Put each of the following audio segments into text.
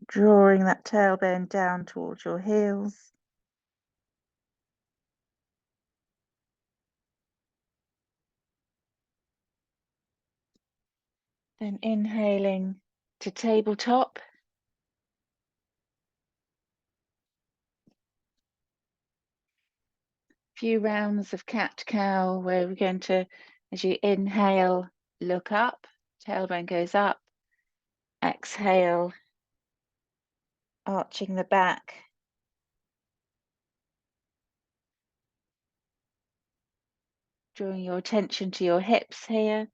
drawing that tailbone down towards your heels. Then inhaling to tabletop. Few rounds of cat-cow where we're going to, as you inhale, look up, tailbone goes up, exhale, arching the back. Drawing your attention to your hips here.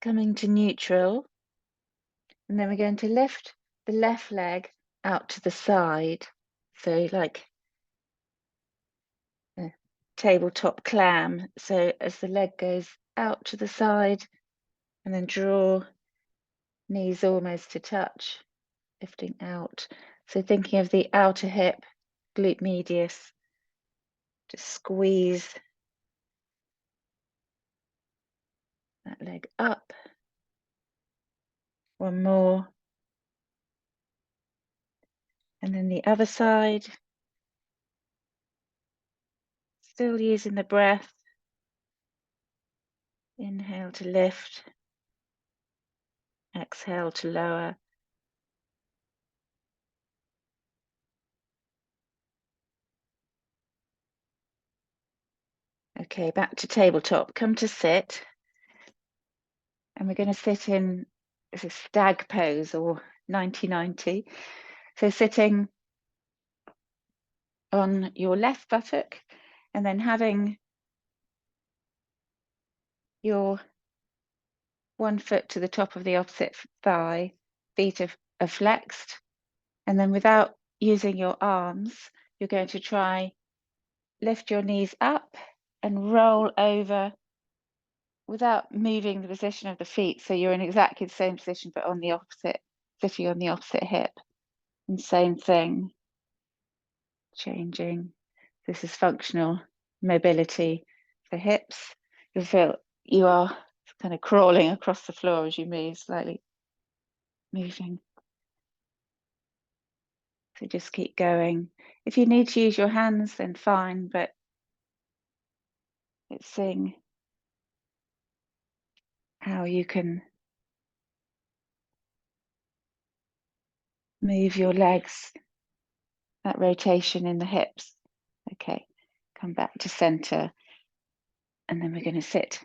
Coming to neutral. And then we're going to lift the left leg out to the side. So like a tabletop clam. So as the leg goes out to the side and then draw knees almost to touch, lifting out. So thinking of the outer hip, glute medius, just squeeze that leg up. One more. And then the other side. Still using the breath. Inhale to lift. Exhale to lower. Okay, back to tabletop. Come to sit. And we're going to sit in a stag pose or 90-90. So sitting on your left buttock and then having your one foot to the top of the opposite thigh, feet are flexed. And then without using your arms, you're going to try lift your knees up and roll over without moving the position of the feet. So you're in exactly the same position, but on the opposite, sitting on the opposite hip. And same thing, changing. This is functional mobility for hips. You'll feel you are kind of crawling across the floor as you move, slightly moving. So just keep going. If you need to use your hands, then fine, but it's seeing how you can move your legs, that rotation in the hips. Okay, come back to center. And then we're going to sit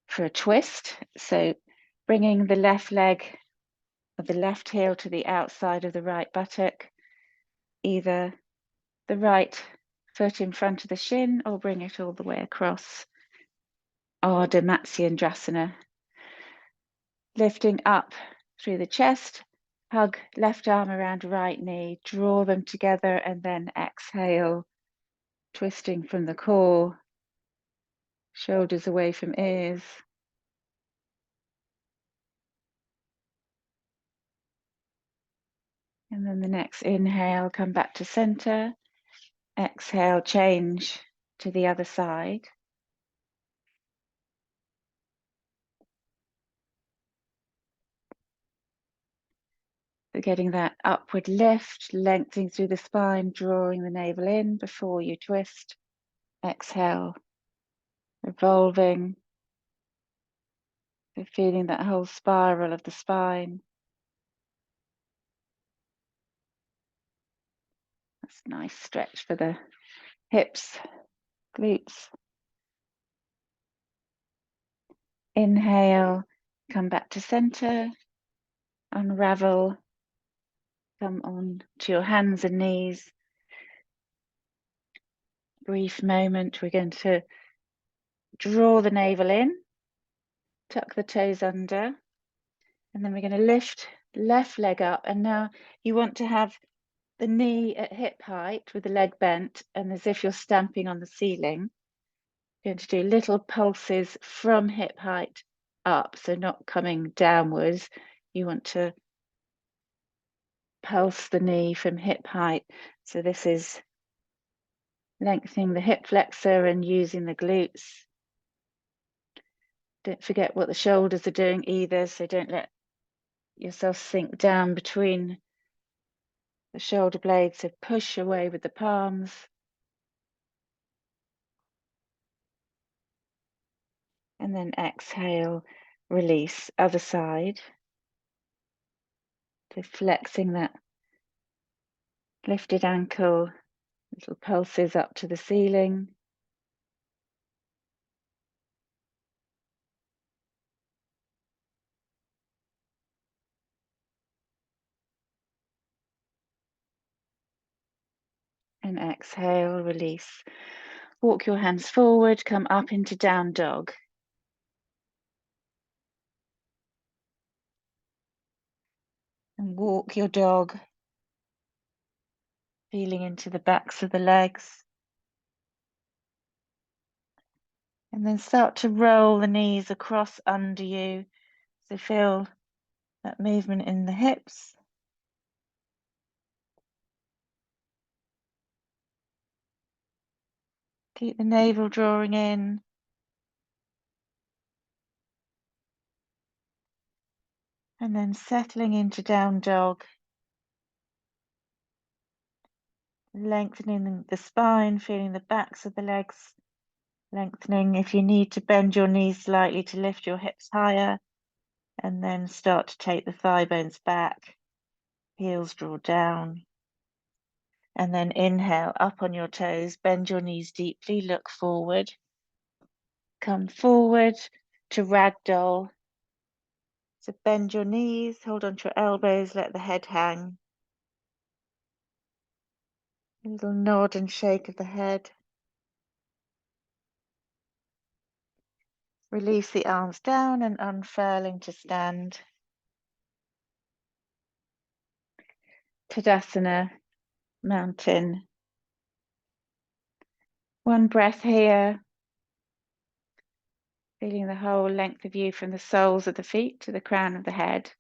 for a twist. So bringing the left leg of the left heel to the outside of the right buttock, either the right foot in front of the shin or bring it all the way across. Ardha Matsyendrasana. Lifting up through the chest, hug left arm around right knee, draw them together and then exhale, twisting from the core, shoulders away from ears. And then the next inhale, come back to center. Exhale, change to the other side. So getting that upward lift, lengthening through the spine, drawing the navel in before you twist. Exhale, revolving. So feeling that whole spiral of the spine. That's a nice stretch for the hips, glutes. Inhale, come back to center, unravel, come on to your hands and knees. Brief moment, we're going to draw the navel in, tuck the toes under, and then we're going to lift left leg up. And now you want to have the knee at hip height with the leg bent and as if you're stamping on the ceiling. You're going to do little pulses from hip height up, so not coming downwards. You want to pulse the knee from hip height. So this is lengthening the hip flexor and using the glutes. Don't forget what the shoulders are doing either, so don't let yourself sink down between the shoulder blades, so push away with the palms. And then exhale, release, other side. So flexing that lifted ankle, little pulses up to the ceiling. And exhale, release. Walk your hands forward, come up into down dog. And walk your dog, feeling into the backs of the legs. And then start to roll the knees across under you. So feel that movement in the hips. Keep the navel drawing in. And then settling into down dog. Lengthening the spine, feeling the backs of the legs lengthening. If you need to bend your knees slightly to lift your hips higher, and then start to take the thigh bones back, heels draw down. And then inhale, up on your toes, bend your knees deeply, look forward. Come forward to ragdoll. So bend your knees, hold onto your elbows, let the head hang. A little nod and shake of the head. Release the arms down and unfurling to stand. Tadasana, mountain. One breath here. Feeling the whole length of you from the soles of the feet to the crown of the head.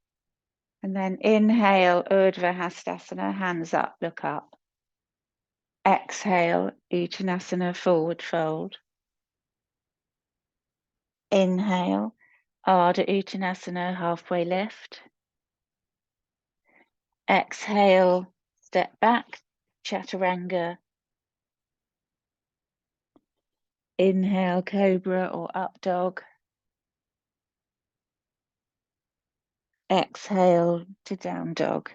And then inhale, Urdhva Hastasana, hands up, look up. Exhale, Uttanasana, forward fold. Inhale, Ardha Uttanasana, halfway lift. Exhale, step back, Chaturanga. Inhale, Cobra or Up Dog. Exhale to Down Dog.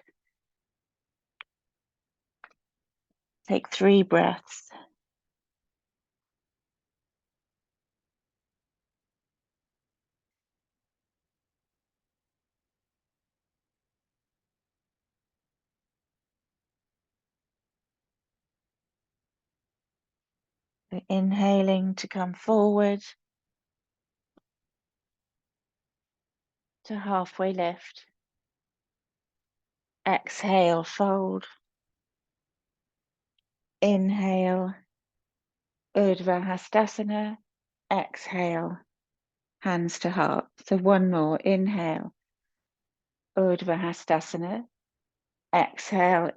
Take 3 breaths. So inhaling to come forward to halfway lift. Exhale, fold. Inhale, Urdhva Hastasana. Exhale, hands to heart. So one more. Inhale, Urdhva Hastasana. Exhale,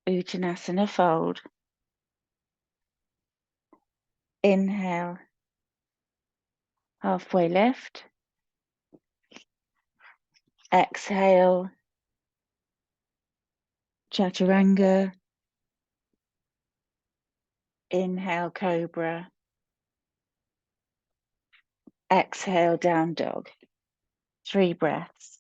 Uttanasana, fold. Inhale, halfway lift. Exhale, Chaturanga. Inhale, Cobra. Exhale, Down Dog. 3 breaths.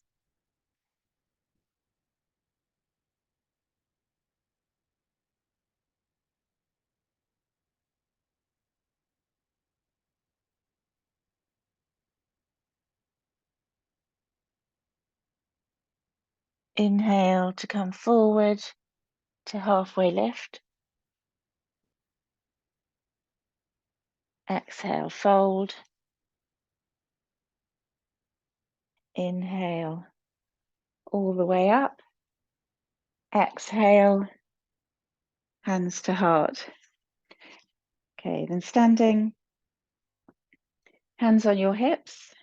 Inhale to come forward to halfway lift. Exhale, fold. Inhale, all the way up. Exhale, hands to heart. Okay, then standing, hands on your hips.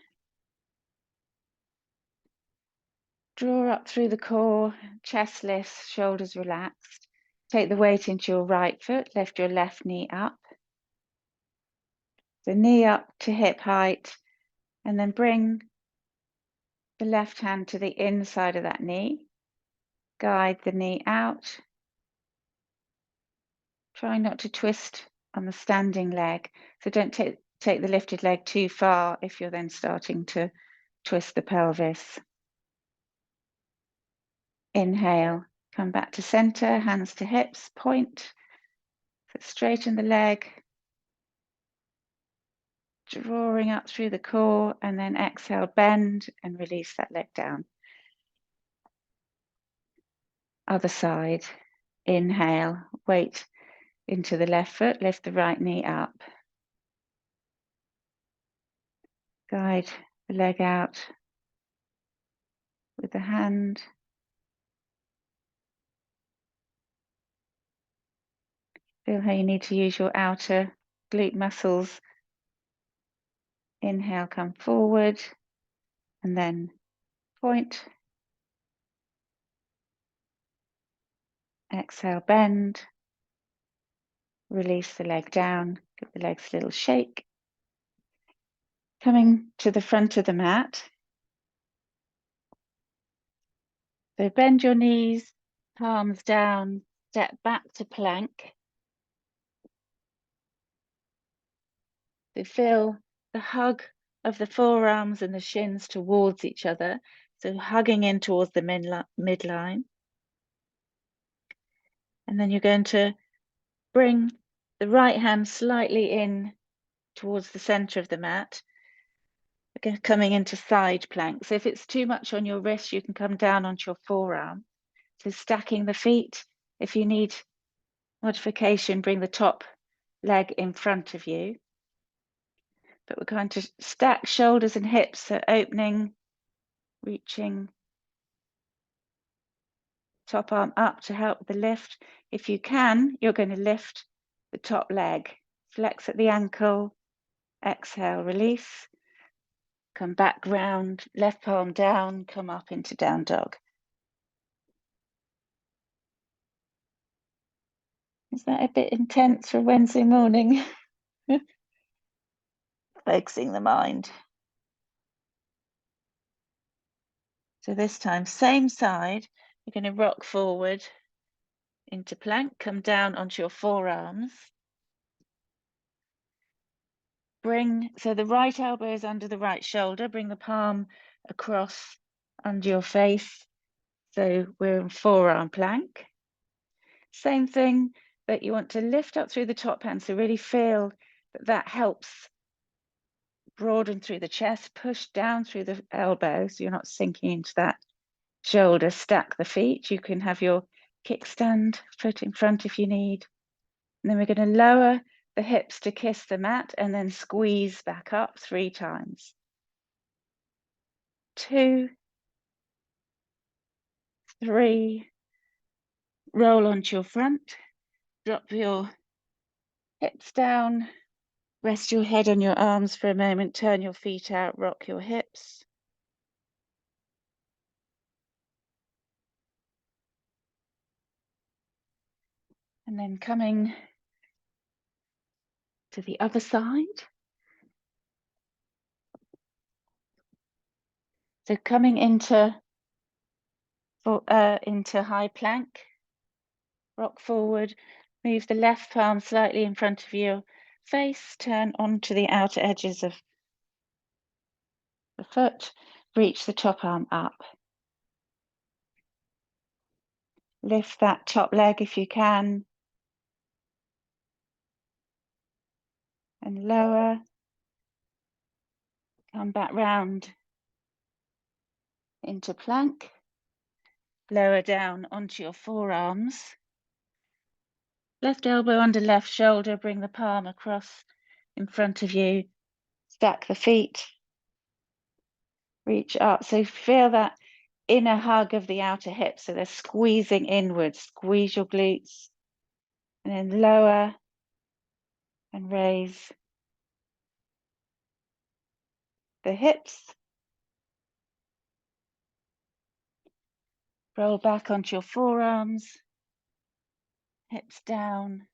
Draw up through the core, chest lifts, shoulders relaxed. Take the weight into your right foot, lift your left knee up. The knee up to hip height, and then bring the left hand to the inside of that knee. Guide the knee out. Try not to twist on the standing leg. So don't take the lifted leg too far if you're then starting to twist the pelvis. Inhale, come back to center, hands to hips, point. Straighten the leg. Drawing up through the core, and then exhale, bend and release that leg down. Other side. Inhale, weight into the left foot, lift the right knee up. Guide the leg out with the hand. Feel how you need to use your outer glute muscles. Inhale, come forward, and then point. Exhale, bend. Release the leg down. Give the legs a little shake. Coming to the front of the mat. So bend your knees, palms down, step back to plank. So feel the hug of the forearms and the shins towards each other. So hugging in towards the midline. And then you're going to bring the right hand slightly in towards the center of the mat. Again, coming into side plank. So if it's too much on your wrist, you can come down onto your forearm. So stacking the feet. If you need modification, bring the top leg in front of you. But we're going to stack shoulders and hips, so opening, reaching, top arm up to help the lift. If you can, you're going to lift the top leg. Flex at the ankle, exhale, release. Come back round, left palm down, come up into down dog. Is that a bit intense for Wednesday morning? Focusing the mind. So this time, same side, you're going to rock forward into plank, come down onto your forearms. So the right elbow is under the right shoulder, bring the palm across under your face. So we're in forearm plank. Same thing, but you want to lift up through the top hand. So really feel that helps broaden through the chest, push down through the elbow. So you're not sinking into that shoulder. Stack the feet. You can have your kickstand foot in front if you need. And then we're going to lower the hips to kiss the mat and then squeeze back up 3 times. 2, 3, roll onto your front, drop your hips down, rest your head on your arms for a moment, turn your feet out, rock your hips. And then coming to the other side. So coming into high plank, rock forward, move the left palm slightly in front of your face, turn onto the outer edges of the foot, reach the top arm up. Lift that top leg if you can, and lower. Come back round into plank. Lower down onto your forearms. Left elbow under left shoulder, bring the palm across in front of you. Stack the feet. Reach up. So feel that inner hug of the outer hips. So they're squeezing inwards. Squeeze your glutes. And then lower and raise the hips. Roll back onto your forearms, hips down.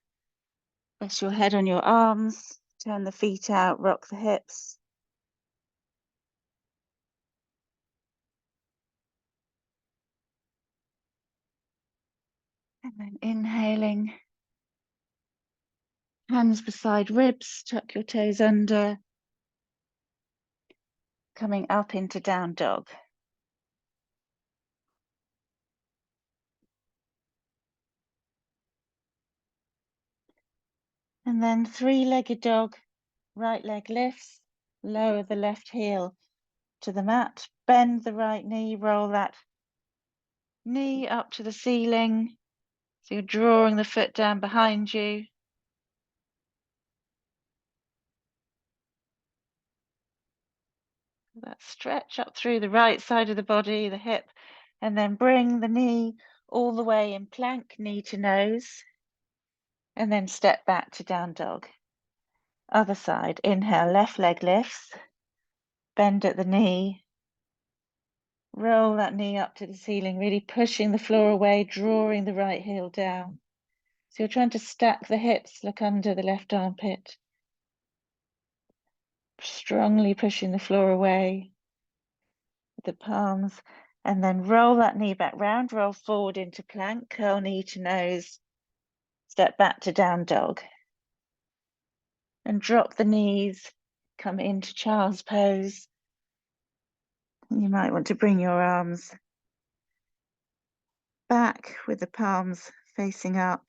Rest your head on your arms. Turn the feet out, rock the hips. And then inhaling. Hands beside ribs, tuck your toes under. Coming up into down dog. And then three-legged dog, right leg lifts, lower the left heel to the mat, bend the right knee, roll that knee up to the ceiling. So you're drawing the foot down behind you. That stretch up through the right side of the body, the hip, and then bring the knee all the way in plank, knee to nose, and then step back to down dog. Other side, inhale, left leg lifts, bend at the knee, roll that knee up to the ceiling, really pushing the floor away, drawing the right heel down. So you're trying to stack the hips, look under the left armpit, strongly pushing the floor away. The palms, and then roll that knee back round, roll forward into plank, curl knee to nose, step back to down dog, and drop the knees, come into child's pose. You might want to bring your arms back with the palms facing up.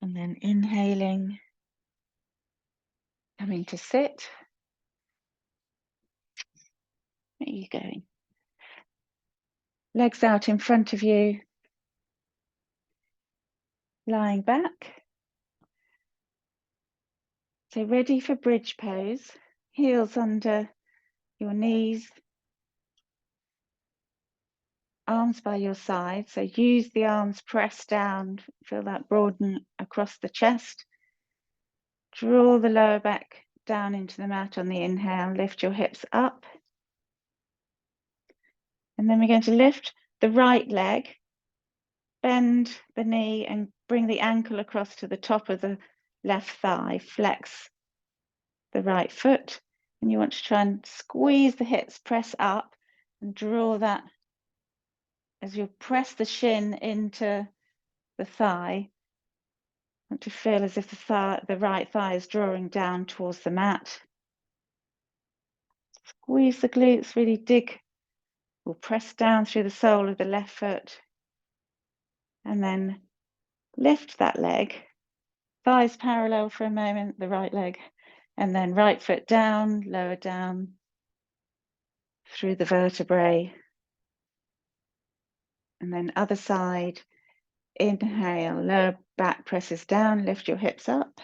And then inhaling, coming to sit. Where are you going? Legs out in front of you, lying back. So ready for bridge pose, heels under your knees, arms by your side. So use the arms, press down, feel that broaden across the chest. Draw the lower back down into the mat on the inhale, lift your hips up. And then we're going to lift the right leg, bend the knee and bring the ankle across to the top of the left thigh, flex the right foot. And you want to try and squeeze the hips, press up and draw that as you press the shin into the thigh. Want to feel as if the right thigh is drawing down towards the mat. Squeeze the glutes, really dig or press down through the sole of the left foot. And then lift that leg, thighs parallel for a moment, the right leg. And then right foot down, lower down through the vertebrae. And then other side, inhale, lower back presses down, lift your hips up.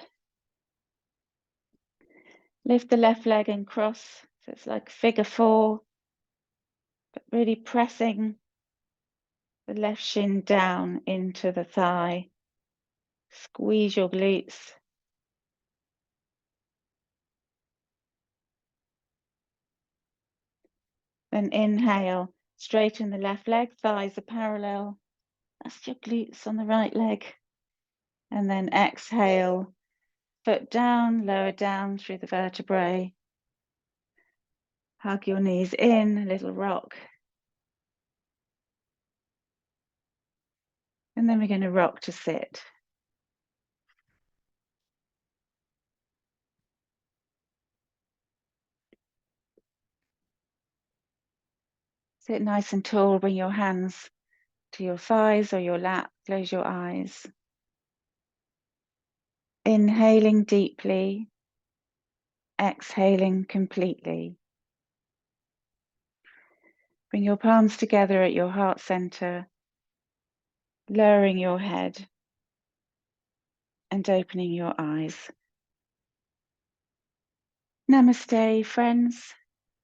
Lift the left leg and cross, so it's like figure four, but really pressing the left shin down into the thigh. Squeeze your glutes. Then inhale, straighten the left leg, thighs are parallel. That's your glutes on the right leg. And then exhale, foot down, lower down through the vertebrae. Hug your knees in, a little rock. And then we're going to rock to sit. Sit nice and tall, bring your hands to your thighs or your lap, close your eyes. Inhaling deeply, exhaling completely. Bring your palms together at your heart center, lowering your head and opening your eyes. Namaste, friends.